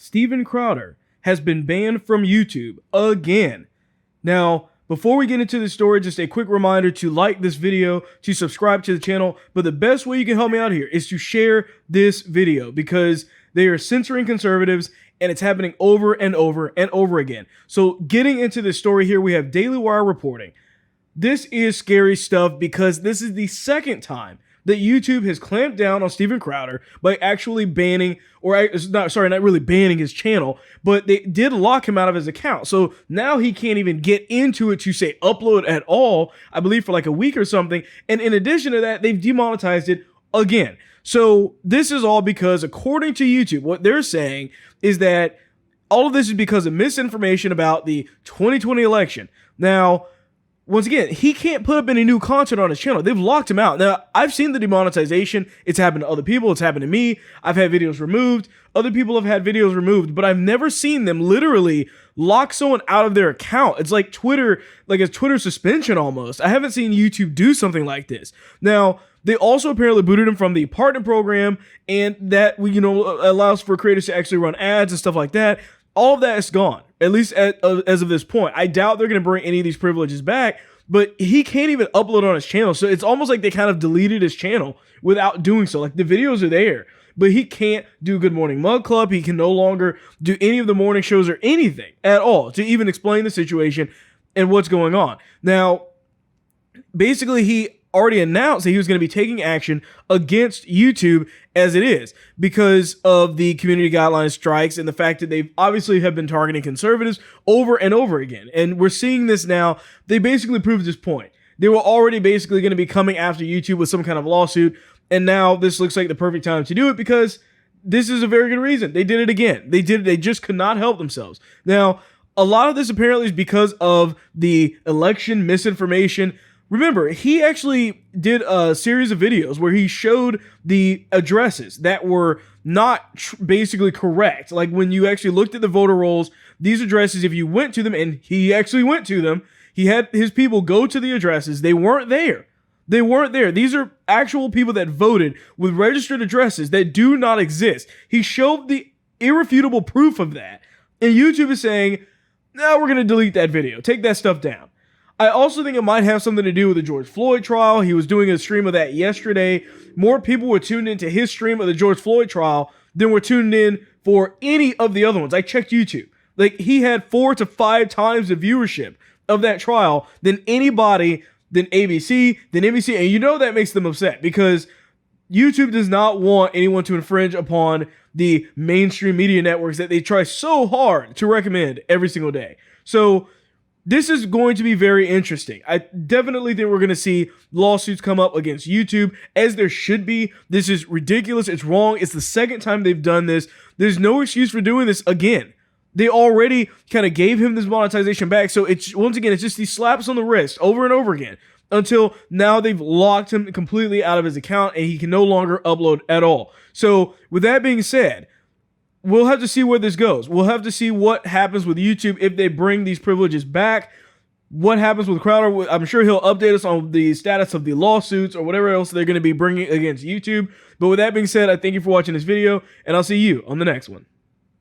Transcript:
Steven Crowder has been banned from YouTube again. Now, before we get into the story, just a quick reminder to like this video, to subscribe to the channel, but the best way you can help me out here is to share this video because they are censoring conservatives and it's happening over and over and over again. So getting into this story here, we have Daily Wire reporting. This is scary stuff because this is the second time that YouTube has clamped down on Steven Crowder by actually banning, or not really banning his channel, but they did lock him out of his account. So now he can't even get into it to say upload at all, I believe for like a week or something. And in addition to that, they've demonetized it again. So this is all because, according to YouTube, what they're saying is that all of this is because of misinformation about the 2020 election. Now, once again, he can't put up any new content on his channel. They've locked him out. Now, I've seen the demonetization. It's happened to other people. It's happened to me. I've had videos removed. Other people have had videos removed, but I've never seen them literally lock someone out of their account. It's like Twitter, like a Twitter suspension almost. I haven't seen YouTube do something like this. Now, they also apparently booted him from the partner program, and that, allows for creators to actually run ads and stuff like that. All of that is gone, at least as of this point. I doubt they're going to bring any of these privileges back, but he can't even upload on his channel. So it's almost like they kind of deleted his channel without doing so. Like, the videos are there, but he can't do Good Morning Mug Club. He can no longer do any of the morning shows or anything at all to even explain the situation and what's going on. Now, basically, he already announced that he was going to be taking action against YouTube as it is because of the community guidelines strikes and the fact that they obviously have been targeting conservatives over and over again. And we're seeing this now. They basically proved this point. They were already basically going to be coming after YouTube with some kind of lawsuit. And now this looks like the perfect time to do it because this is a very good reason. They did it again. They just could not help themselves. Now, a lot of this apparently is because of the election misinformation. Remember, he actually did a series of videos where he showed the addresses that were not basically correct. Like, when you actually looked at the voter rolls, these addresses, if you went to them, and he actually went to them, he had his people go to the addresses. They weren't there. They weren't there. These are actual people that voted with registered addresses that do not exist. He showed the irrefutable proof of that. And YouTube is saying, no, we're going to delete that video. Take that stuff down. I also think it might have something to do with the George Floyd trial. He was doing a stream of that yesterday. More people were tuned into his stream of the George Floyd trial than were tuned in for any of the other ones. I checked YouTube. Like, he had 4 to 5 times the viewership of that trial than anybody, than ABC, than NBC. And that makes them upset because YouTube does not want anyone to infringe upon the mainstream media networks that they try so hard to recommend every single day. So this is going to be very interesting. I definitely think we're going to see lawsuits come up against YouTube, as there should be. This is ridiculous. It's wrong. It's the second time they've done this. There's no excuse for doing this again. They already kind of gave him this monetization back. So it's, once again, it's just these slaps on the wrist over and over again until now they've locked him completely out of his account and he can no longer upload at all. So with that being said, we'll have to see where this goes. We'll have to see what happens with YouTube if they bring these privileges back. What happens with Crowder? I'm sure he'll update us on the status of the lawsuits or whatever else they're going to be bringing against YouTube. But with that being said, I thank you for watching this video, and I'll see you on the next one.